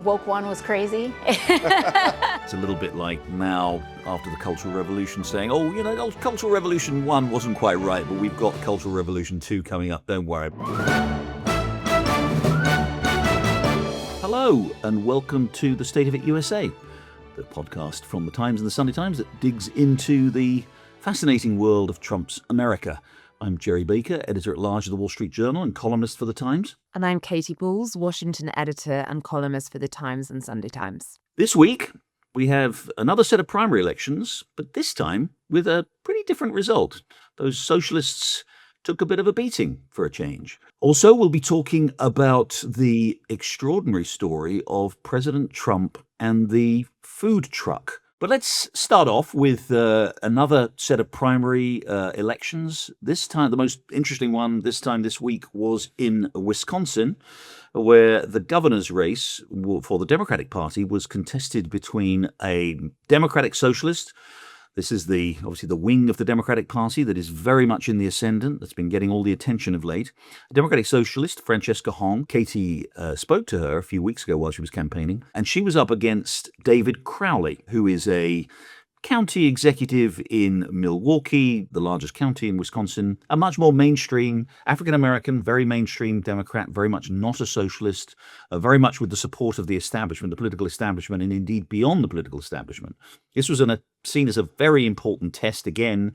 woke one was crazy. It's a little bit like Mao after the Cultural Revolution saying, Cultural Revolution 1 wasn't quite right, but we've got Cultural Revolution 2 coming up, don't worry. Hello, and welcome to The State of It USA, the podcast from the Times and the Sunday Times that digs into the fascinating world of Trump's America. I'm Jerry Baker, editor-at-large of the Wall Street Journal and columnist for The Times. And I'm Katie Balls, Washington editor and columnist for The Times and Sunday Times. This week, we have another set of primary elections, but this time with a pretty different result. Those socialists took a bit of a beating for a change. Also, we'll be talking about the extraordinary story of President Trump and the food truck. But let's start off with another set of primary elections. This time, the most interesting one this week was in Wisconsin, where the governor's race for the Democratic Party was contested between a Democratic socialist. This is obviously the wing of the Democratic Party that is very much in the ascendant, that's been getting all the attention of late. A Democratic socialist, Francesca Hong. Katie spoke to her a few weeks ago while she was campaigning, and she was up against David Crowley, who is a county executive in Milwaukee, the largest county in Wisconsin, a much more mainstream African-American, very mainstream Democrat, very much not a socialist, very much with the support of the establishment, the political establishment, and indeed beyond the political establishment. This was seen as a very important test, again,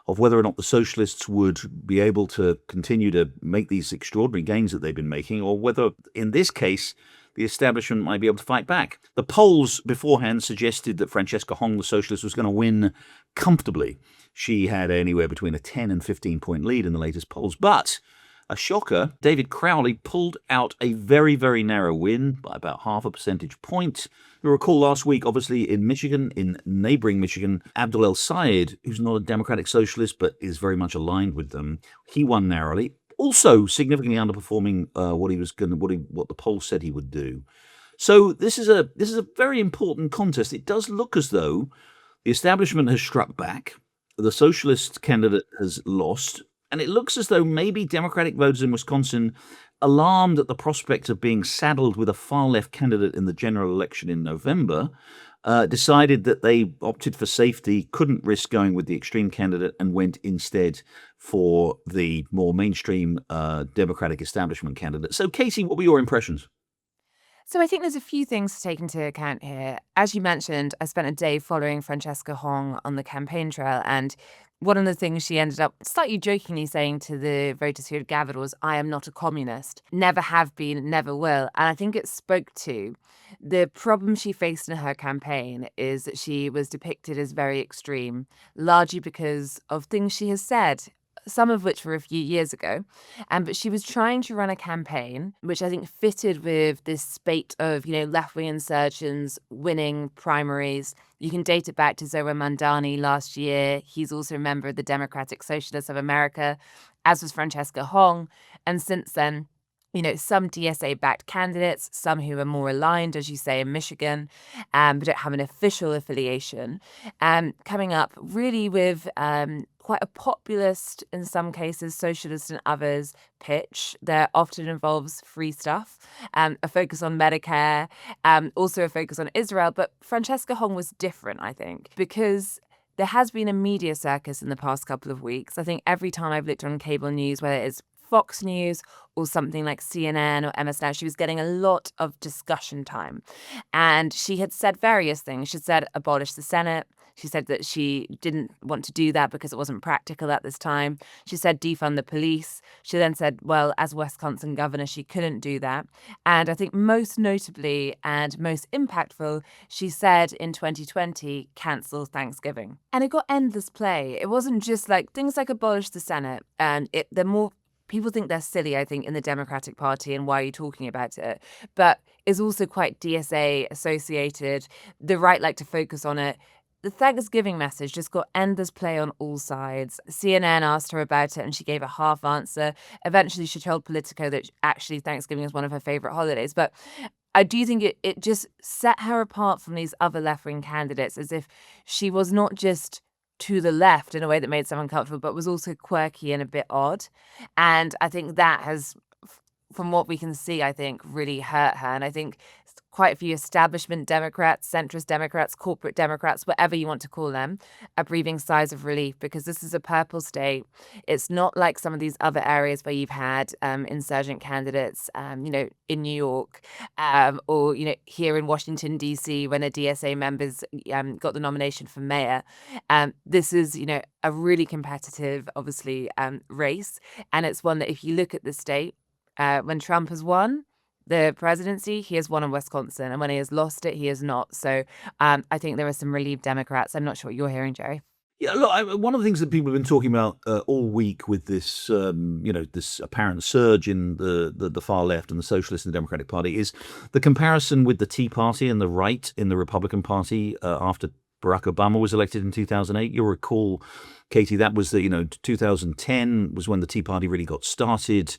of whether or not the socialists would be able to continue to make these extraordinary gains that they've been making, or whether, in this case, the establishment might be able to fight back. The polls beforehand suggested that Francesca Hong, the socialist, was going to win comfortably. She had anywhere between a 10 and 15-point lead in the latest polls. But a shocker, David Crowley pulled out a very, very narrow win by about half a percentage point. You'll recall last week, obviously, in Michigan, in neighboring Michigan, Abdul El-Sayed, who's not a Democratic socialist but is very much aligned with them, he won narrowly. Also significantly underperforming what the poll said he would do. So this is a very important contest. It does look as though the establishment has struck back, the socialist candidate has lost, and it looks as though maybe Democratic voters in Wisconsin, alarmed at the prospect of being saddled with a far-left candidate in the general election in November, decided that they opted for safety, couldn't risk going with the extreme candidate, and went instead for the more mainstream Democratic establishment candidate. So, Katie, what were your impressions? So I think there's a few things to take into account here. As you mentioned, I spent a day following Francesca Hong on the campaign trail, and one of the things she ended up slightly jokingly saying to the voters who had gathered was, "I am not a communist, never have been, never will." And I think it spoke to the problem she faced in her campaign is that she was depicted as very extreme, largely because of things she has said, some of which were a few years ago. But she was trying to run a campaign which I think fitted with this spate of, left-wing insurgents winning primaries. You can date it back to Zohar Mamdani last year. He's also a member of the Democratic Socialists of America, as was Francesca Hong. And since then, some DSA-backed candidates, some who are more aligned, as you say, in Michigan, but don't have an official affiliation, coming up really with quite a populist, in some cases, socialist in others, pitch that often involves free stuff, a focus on Medicare, also a focus on Israel. But Francesca Hong was different, I think, because there has been a media circus in the past couple of weeks. I think every time I've looked on cable news, whether it's Fox News or something like CNN or MSNBC, she was getting a lot of discussion time. And she had said various things. She said abolish the Senate. She said that she didn't want to do that because it wasn't practical at this time. She said defund the police. She then said, well, as Wisconsin governor, she couldn't do that. And I think most notably and most impactful, she said in 2020, cancel Thanksgiving. And it got endless play. It wasn't just like things like abolish the Senate. And they're more... People think they're silly, I think, in the Democratic Party, and why are you talking about it? But it's also quite DSA associated. The right like to focus on it. The Thanksgiving message just got endless play on all sides. CNN asked her about it and she gave a half answer. Eventually she told Politico that actually Thanksgiving is one of her favorite holidays. But I do think it just set her apart from these other left-wing candidates, as if she was not just to the left in a way that made some uncomfortable, but was also quirky and a bit odd. And I think that has, from what we can see, I think really hurt her. And I think quite a few establishment Democrats, centrist Democrats, corporate Democrats, whatever you want to call them, are breathing sighs of relief because this is a purple state. It's not like some of these other areas where you've had insurgent candidates, in New York, or here in Washington D.C. when a DSA members got the nomination for mayor. This is a really competitive, obviously, race, and it's one that if you look at the state, when Trump has won the presidency, he has won in Wisconsin, and when he has lost it, he has not. So I think there are some relieved Democrats. I'm not sure what you're hearing, Jerry. Yeah, look, one of the things that people have been talking about all week with this, this apparent surge in the far left and the Socialists and the Democratic Party is the comparison with the Tea Party and the right in the Republican Party after Barack Obama was elected in 2008. You'll recall, Katie, that was 2010 was when the Tea Party really got started.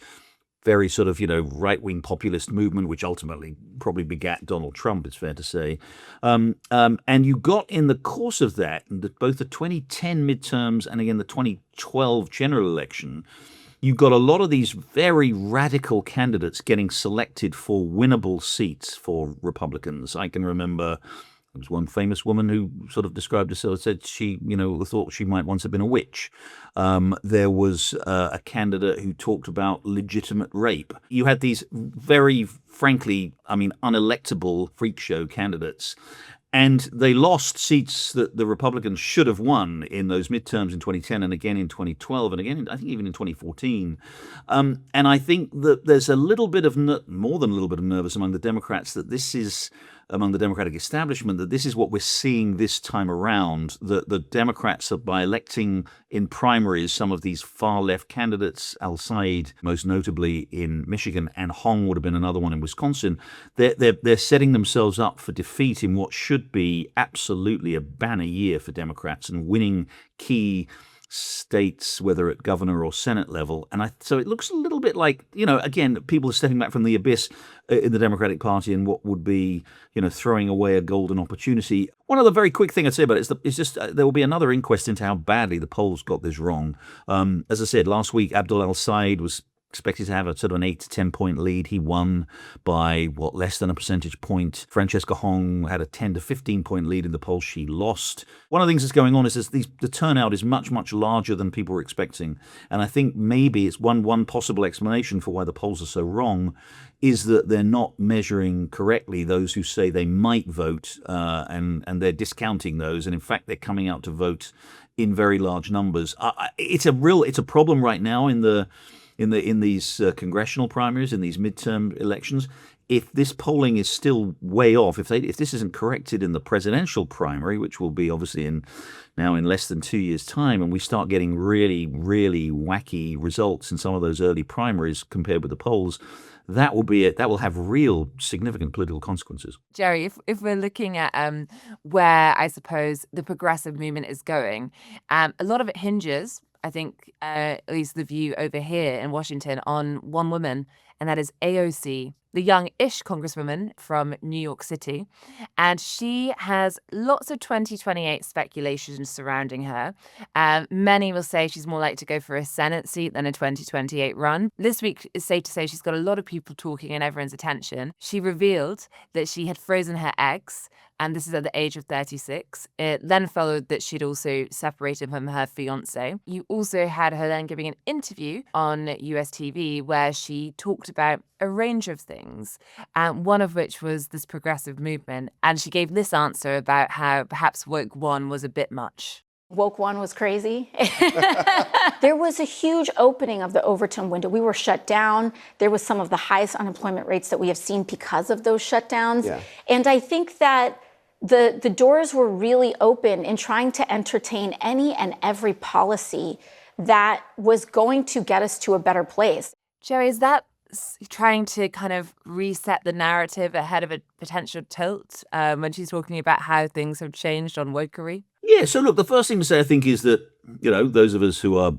Very sort of, right-wing populist movement, which ultimately probably begat Donald Trump, it's fair to say. And you got in the course of that, both the 2010 midterms and again the 2012 general election, you got a lot of these very radical candidates getting selected for winnable seats for Republicans. I can remember there was one famous woman who sort of described herself, said she, thought she might once have been a witch. There was a candidate who talked about legitimate rape. You had these very, frankly, unelectable freak show candidates. And they lost seats that the Republicans should have won in those midterms in 2010 and again in 2012 and again, I think even in 2014. And I think that there's a little bit of, more than a little bit of nervous among the Democrats that this is, among the Democratic establishment, that this is what we're seeing this time around. The Democrats are, by electing in primaries some of these far left candidates, Al-Said most notably in Michigan, and Hong would have been another one in Wisconsin, they're setting themselves up for defeat in what should be absolutely a banner year for Democrats and winning key states, whether at governor or Senate level. And so it looks a little bit like, again, people are stepping back from the abyss in the Democratic Party and what would be, throwing away a golden opportunity. One other very quick thing I'd say about it is just there will be another inquest into how badly the polls got this wrong. As I said, last week, Abdul al-Said was expected to have a sort of an 8 to 10 point lead. He won by less than a percentage point. Francesca Hong had a 10 to 15 point lead in the polls. She lost. One of the things that's going on is the turnout is much, much larger than people were expecting. And I think maybe it's one possible explanation for why the polls are so wrong is that they're not measuring correctly those who say they might vote, and they're discounting those. And in fact, they're coming out to vote in very large numbers. It's a problem right now in these congressional primaries, in these midterm elections. If this polling is still way off, if this isn't corrected in the presidential primary, which will be obviously in less than 2 years' time, and we start getting really, really wacky results in some of those early primaries compared with the polls, that will have real significant political consequences. Jerry, if we're looking at where I suppose the progressive movement is going, a lot of it hinges, I think, at least the view over here in Washington, on one woman, and that is AOC, the young-ish congresswoman from New York City. And she has lots of 2028 speculations surrounding her. Many will say she's more likely to go for a Senate seat than a 2028 run. This week, it's safe to say she's got a lot of people talking and everyone's attention. She revealed that she had frozen her eggs, and this is at the age of 36. It then followed that she'd also separated from her fiancé. You also had her then giving an interview on US TV where she talked about a range of things, one of which was this progressive movement. And she gave this answer about how perhaps woke one was a bit much. Woke one was crazy. There was a huge opening of the Overton window. We were shut down. There was some of the highest unemployment rates that we have seen because of those shutdowns. Yeah. And I think that the doors were really open in trying to entertain any and every policy that was going to get us to a better place. Jerry, is that trying to kind of reset the narrative ahead of a potential tilt when she's talking about how things have changed on wokery? Yeah, so look, the first thing to say, I think, is that, those of us who have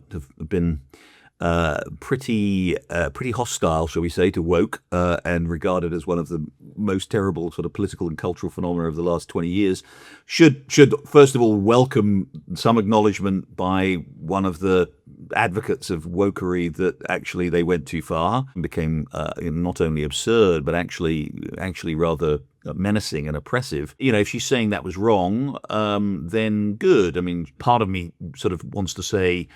been pretty hostile, shall we say, to woke and regarded as one of the most terrible sort of political and cultural phenomena of the last 20 years, should first of all welcome some acknowledgement by one of the advocates of wokery that actually they went too far and became not only absurd but actually rather menacing and oppressive. If she's saying that was wrong, then good. I mean, part of me sort of wants to say,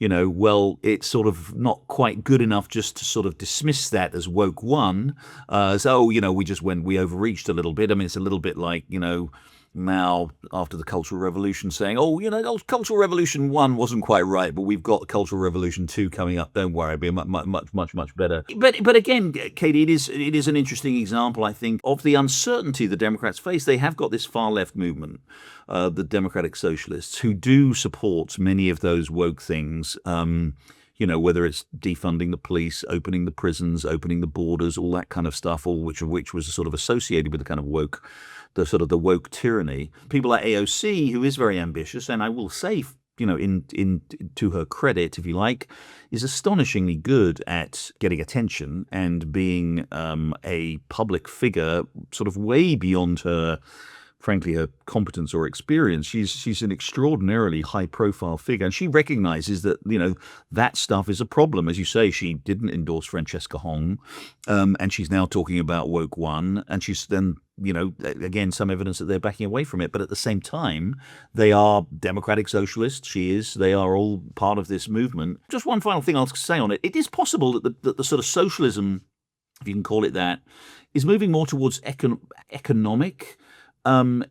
well, it's sort of not quite good enough just to sort of dismiss that as woke one. We overreached a little bit. I mean, it's a little bit like, Mao after the Cultural Revolution saying, Cultural Revolution 1 wasn't quite right, but we've got Cultural Revolution 2 coming up. Don't worry, it'll be much better. But again, Katie, it is an interesting example, I think, of the uncertainty the Democrats face. They have got this far left movement, the Democratic Socialists, who do support many of those woke things. Whether it's defunding the police, opening the prisons, opening the borders, all that kind of stuff, all which was sort of associated with the kind of the woke tyranny. People like AOC, who is very ambitious, and I will say, in to her credit, if you like, is astonishingly good at getting attention and being a public figure, sort of way beyond her competence or experience. She's an extraordinarily high-profile figure, and she recognizes that that stuff is a problem. As you say, she didn't endorse Francesca Hong, and she's now talking about woke one, and she's then again some evidence that they're backing away from it. But at the same time, they are democratic socialists. They are all part of this movement. Just one final thing I'll say on it: it is possible that the sort of socialism, if you can call it that, is moving more towards economic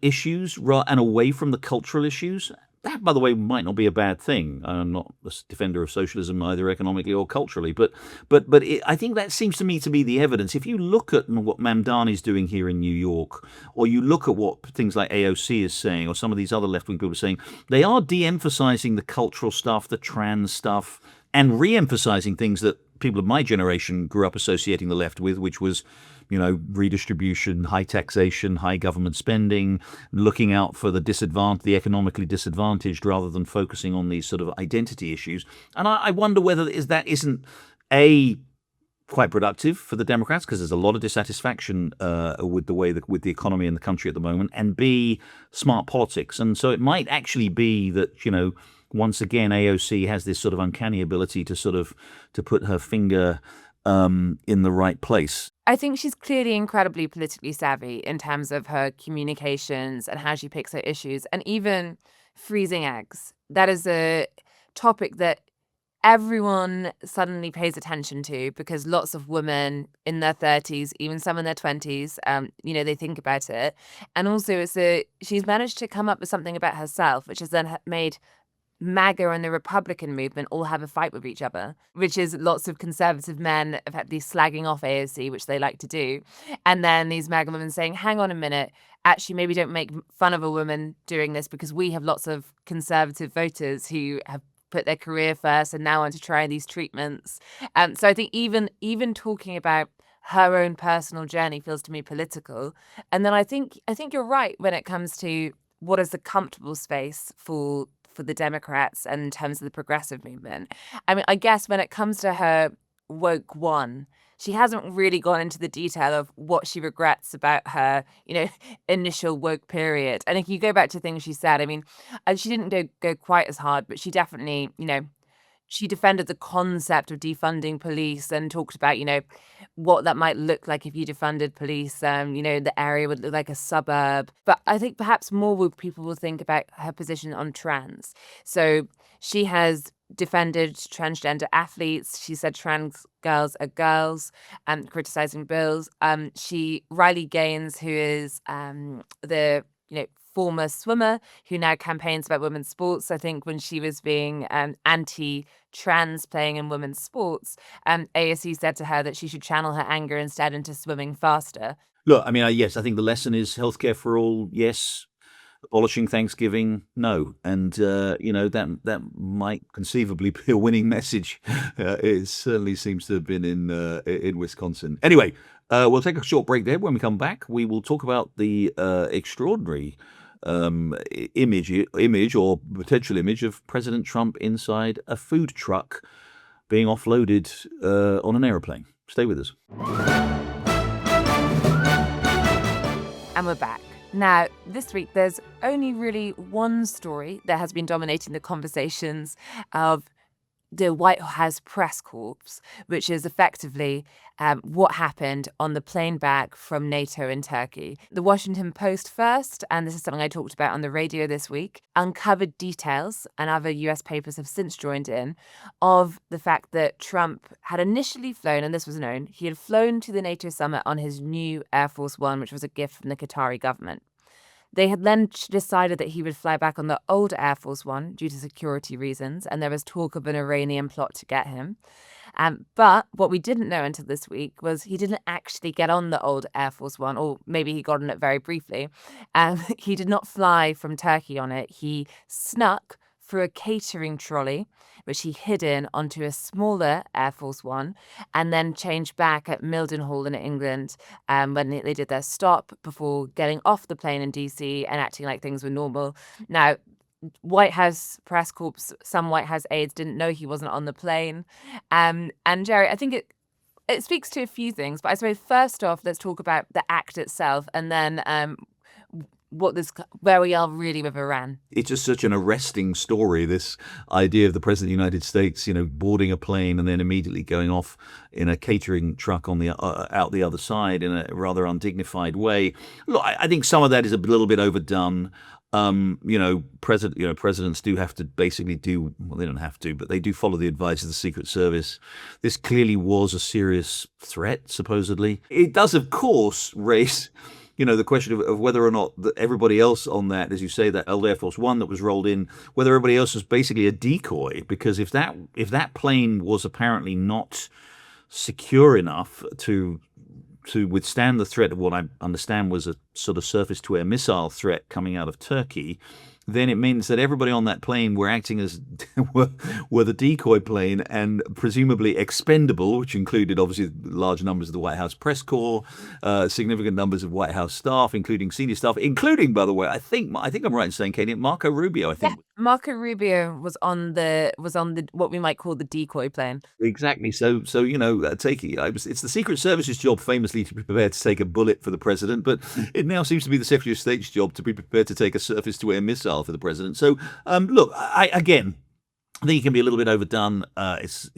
issues and away from the cultural issues. That, by the way, might not be a bad thing. I'm not a defender of socialism either economically or culturally, but I think that seems to me to be the evidence. If you look at what Mamdani's doing here in New York, or you look at what things like AOC is saying, or some of these other left-wing people are saying, they are de-emphasizing the cultural stuff, the trans stuff, and re-emphasizing things that people of my generation grew up associating the left with, which was redistribution, high taxation, high government spending, looking out for the economically disadvantaged rather than focusing on these sort of identity issues. And I wonder whether that isn't quite productive for the Democrats, because there's a lot of dissatisfaction with the economy in the country at the moment, and B, smart politics. And so it might actually be that, once again, AOC has this sort of uncanny ability to put her finger in the right place. I think she's clearly incredibly politically savvy in terms of her communications and how she picks her issues, and even freezing eggs. That is a topic that everyone suddenly pays attention to, because lots of women in their 30s, even some in their 20s, they think about it. And also she's managed to come up with something about herself, which has then made MAGA and the Republican movement all have a fight with each other, which is lots of conservative men effectively slagging off AOC, which they like to do. And then these MAGA women saying, hang on a minute, actually, maybe don't make fun of a woman doing this, because we have lots of conservative voters who have put their career first and now want to try these treatments. So I think even talking about her own personal journey feels to me political. And then I think you're right when it comes to what is the comfortable space for the Democrats and in terms of the progressive movement. I mean, I guess when it comes to her woke one, she hasn't really gone into the detail of what she regrets about her, initial woke period. And if you go back to things she said, I mean, she didn't go quite as hard, but she definitely, she defended the concept of defunding police and talked about, what that might look like if you defunded police. The area would look like a suburb. But I think perhaps more people will think about her position on trans. So she has defended transgender athletes. She said trans girls are girls, and criticizing bills. Riley Gaines, who is the former swimmer who now campaigns about women's sports. I think when she was being anti-trans playing in women's sports, AOC said to her that she should channel her anger instead into swimming faster. Look, I mean, yes, I think the lesson is healthcare for all, yes. Abolishing Thanksgiving, no. And, that might conceivably be a winning message. It certainly seems to have been in Wisconsin. Anyway, we'll take a short break there. When we come back, we will talk about the extraordinary image or potential image of President Trump inside a food truck being offloaded on an aeroplane. Stay with us. And we're back. Now, this week, there's only really one story that has been dominating the conversations of the White House press corps, which is effectively what happened on the plane back from NATO in Turkey. The Washington Post first, and this is something I talked about on the radio this week, uncovered details, and other US papers have since joined in, of the fact that Trump had initially flown, and this was known, he had flown to the NATO summit on his new Air Force One, which was a gift from the Qatari government. They had then decided that he would fly back on the old Air Force One due to security reasons, and there was talk of an Iranian plot to get him. But what we didn't know until this week was he didn't actually get on the old Air Force One, or maybe he got on it very briefly. He did not fly from Turkey on it. He snuck through a catering trolley, which he hid in, onto a smaller Air Force One, and then changed back at Mildenhall in England when they did their stop before getting off the plane in DC and acting like things were normal. Now, White House press corps, some White House aides didn't know he wasn't on the plane. And Jerry, I think it speaks to a few things, but I suppose first off, let's talk about the act itself, and then where we are really with Iran. It's just such an arresting story, this idea of the President of the United States, boarding a plane and then immediately going off in a catering truck on the out the other side in a rather undignified way. Look, I think some of that is a little bit overdone. Presidents do have to basically they don't have to, but they do follow the advice of the Secret Service. This clearly was a serious threat, supposedly. It does, of course, raise the question of whether or not everybody else on that, as you say, that old Air Force One that was rolled in, whether everybody else was basically a decoy. Because if that plane was apparently not secure enough to withstand the threat of what I understand was a sort of surface-to-air missile threat coming out of Turkey, then it means that everybody on that plane were acting as were the decoy plane, and presumably expendable, which included obviously large numbers of the White House press corps, significant numbers of White House staff, including senior staff, including, by the way, I think I'm right in saying, Katie, Marco Rubio. I think Marco Rubio was on the what we might call the decoy plane. Exactly. So it's the Secret Service's job famously to be prepared to take a bullet for the president, but it now seems to be the Secretary of State's job to be prepared to take a surface-to-air missile for the president. So, look, I think it can be a little bit overdone. It's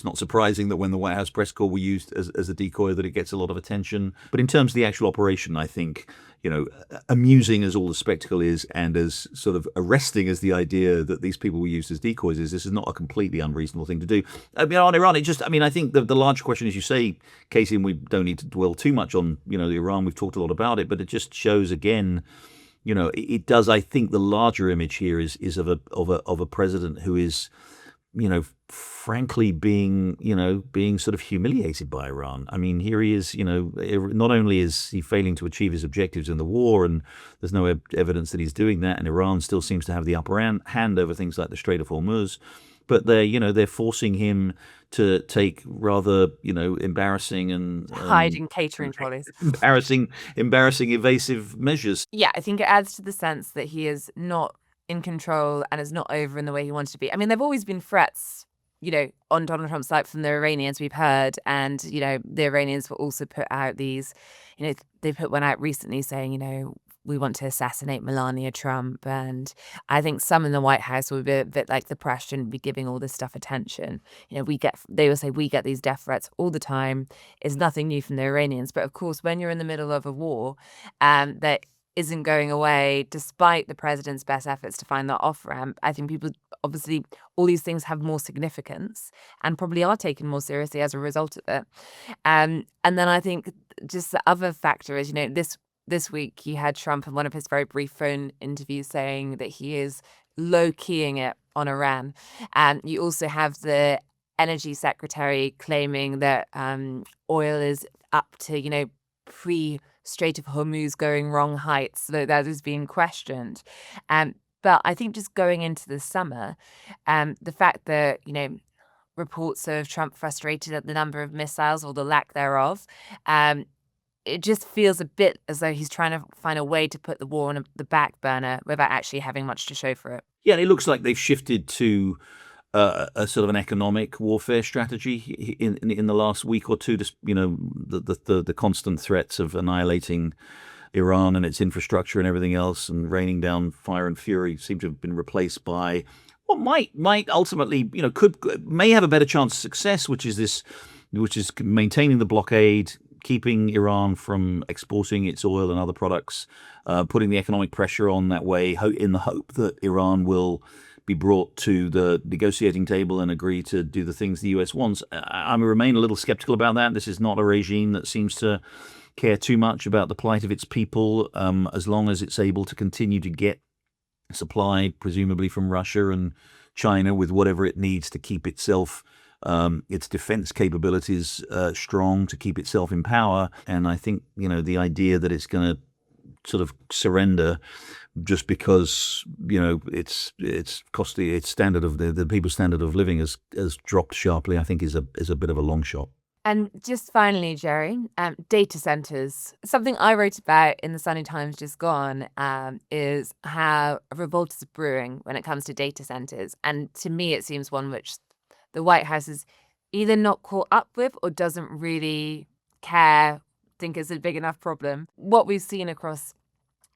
not surprising that when the White House press corps were used as a decoy that it gets a lot of attention. But in terms of the actual operation, I think, amusing as all the spectacle is, and as sort of arresting as the idea that these people were used as decoys is, this is not a completely unreasonable thing to do. On Iran, I think the large question, as you say, Casey, and we don't need to dwell too much on, the Iran, we've talked a lot about it, but it just shows again, it does. I think the larger image here is of a president who is, frankly being sort of humiliated by Iran. I mean, here he is. Not only is he failing to achieve his objectives in the war, and there's no evidence that he's doing that, and Iran still seems to have the upper hand over things like the Strait of Hormuz. But they're forcing him to take rather, embarrassing and hiding catering trolleys, embarrassing, evasive measures. Yeah, I think it adds to the sense that he is not in control and is not over in the way he wanted to be. I mean, there've always been threats, on Donald Trump's side from the Iranians, we've heard, and the Iranians will also put out these, they put one out recently saying, we want to assassinate Melania Trump. And I think some in the White House will be a bit like, the press shouldn't be giving all this stuff attention. They will say, we get these death threats all the time. It's nothing new from the Iranians. But of course, when you're in the middle of a war that isn't going away, despite the president's best efforts to find that off-ramp, I think people, obviously, all these things have more significance and probably are taken more seriously as a result of it. And then I think just the other factor is, this week, you had Trump in one of his very brief phone interviews saying that he is low-keying it on Iran. And you also have the energy secretary claiming that oil is up to, pre-Strait of Hormuz going wrong heights. So that is being questioned. But I think just going into the summer, the fact that, reports of Trump frustrated at the number of missiles or the lack thereof, it just feels a bit as though he's trying to find a way to put the war on the back burner without actually having much to show for it. Yeah, it looks like they've shifted to a sort of an economic warfare strategy in the last week or two. Just the constant threats of annihilating Iran and its infrastructure and everything else, and raining down fire and fury, seem to have been replaced by what might ultimately, may have a better chance of success, which is maintaining the blockade, keeping Iran from exporting its oil and other products, putting the economic pressure on that way, in the hope that Iran will be brought to the negotiating table and agree to do the things the US wants. I remain a little skeptical about that. This is not a regime that seems to care too much about the plight of its people, as long as it's able to continue to get supply, presumably from Russia and China, with whatever it needs to keep itself, its defense capabilities strong, to keep itself in power. And I think, the idea that it's going to sort of surrender just because, it's costly, its standard of the people's standard of living has dropped sharply, I think is a bit of a long shot. And just finally, Jerry, data centers. Something I wrote about in the Sunday Times just gone is how a revolt is brewing when it comes to data centers. And to me, it seems one which the White House is either not caught up with or doesn't really care, think is a big enough problem. What we've seen across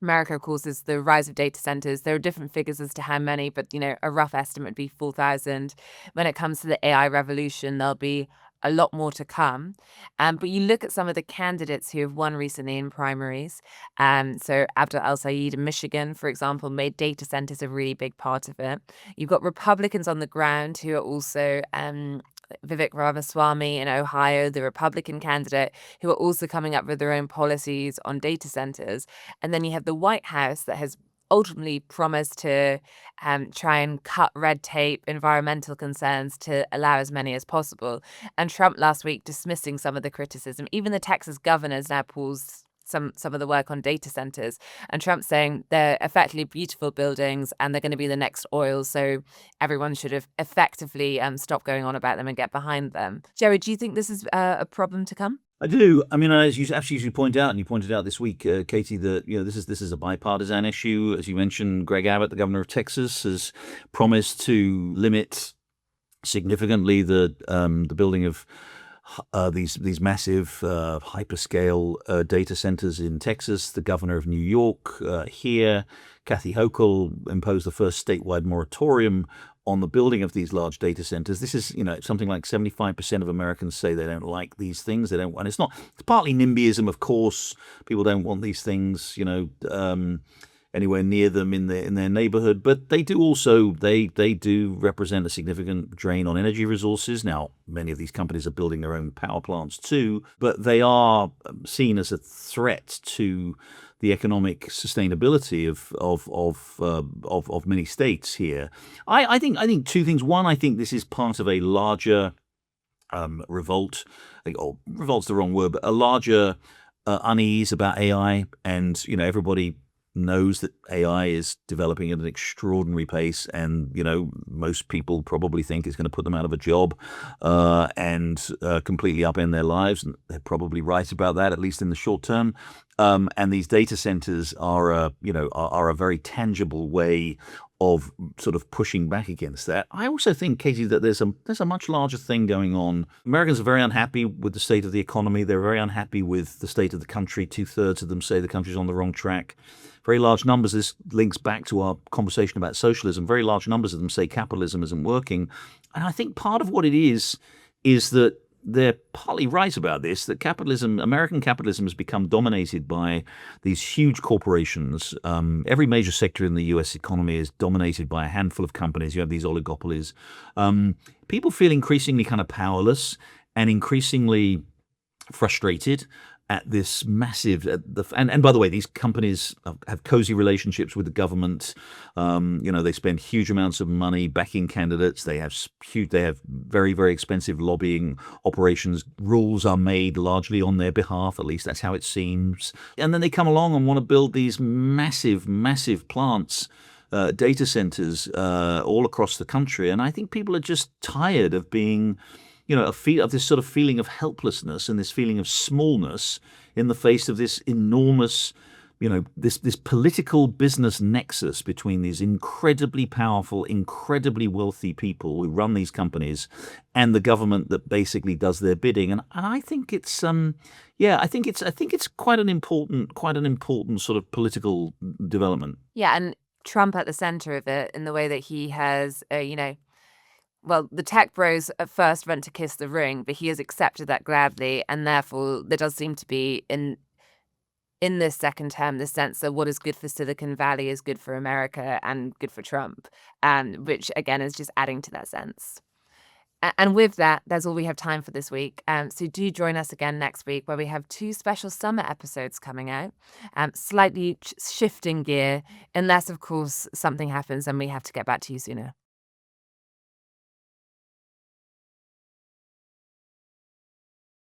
America, of course, is the rise of data centers. There are different figures as to how many, but, a rough estimate would be 4,000. When it comes to the AI revolution, there'll be a lot more to come. But you look at some of the candidates who have won recently in primaries. So Abdel El-Sayed in Michigan, for example, made data centers a really big part of it. You've got Republicans on the ground who are also Vivek Ramaswamy in Ohio, the Republican candidate, who are also coming up with their own policies on data centers. And then you have the White House that has ultimately promised to try and cut red tape, environmental concerns to allow as many as possible. And Trump last week dismissing some of the criticism. Even the Texas governor's now paused some of the work on data centers. And Trump saying they're effectively beautiful buildings and they're going to be the next oil. So everyone should have effectively stopped going on about them and get behind them. Jerry, do you think this is a problem to come? I do. I mean, as you absolutely point out, and you pointed out this week, Katie, that this is a bipartisan issue. As you mentioned, Greg Abbott, the governor of Texas, has promised to limit significantly the building of these massive hyperscale data centers in Texas. The governor of New York here, Kathy Hochul, imposed the first statewide moratorium on the building of these large data centers. This is, something like 75% of Americans say they don't like these things. They don't want. It's partly NIMBYism, of course. People don't want these things, anywhere near them in their neighborhood. But they do also they do represent a significant drain on energy resources. Now, many of these companies are building their own power plants too, but they are seen as a threat to the economic sustainability of many states here. I think two things. One, I think this is part of a larger revolt. Or revolt's the wrong word, but a larger unease about AI, and everybody knows that AI is developing at an extraordinary pace, and most people probably think it's going to put them out of a job and completely upend their lives, and they're probably right about that, at least in the short term. And these data centers are a very tangible way of sort of pushing back against that. I also think, Katie, that there's a much larger thing going on. Americans are very unhappy with the state of the economy. They're very unhappy with the state of the country. 2/3 of them say the country's on the wrong track. Very large numbers, this links back to our conversation about socialism, very large numbers of them say capitalism isn't working. And I think part of what it is that they're partly right about this, that American capitalism has become dominated by these huge corporations. Every major sector in the US economy is dominated by a handful of companies. You have these oligopolies. People feel increasingly kind of powerless and increasingly frustrated at this massive, and by the way, these companies have cozy relationships with the government. They spend huge amounts of money backing candidates. They have very, very expensive lobbying operations. Rules are made largely on their behalf. At least that's how it seems. And then they come along and want to build these massive, massive plants, data centers all across the country. And I think people are just tired of being of this sort of feeling of helplessness and this feeling of smallness in the face of this enormous, this political business nexus between these incredibly powerful, incredibly wealthy people who run these companies and the government that basically does their bidding. And I think it's I think it's quite an important sort of political development. Yeah, and Trump at the center of it in the way that he has, well, the tech bros at first went to kiss the ring, but he has accepted that gladly, and therefore there does seem to be in this second term, the sense that what is good for Silicon Valley is good for America and good for Trump, which again is just adding to that sense. And with that, that's all we have time for this week. So do join us again next week, where we have 2 special summer episodes coming out, slightly shifting gear, unless, of course, something happens and we have to get back to you sooner.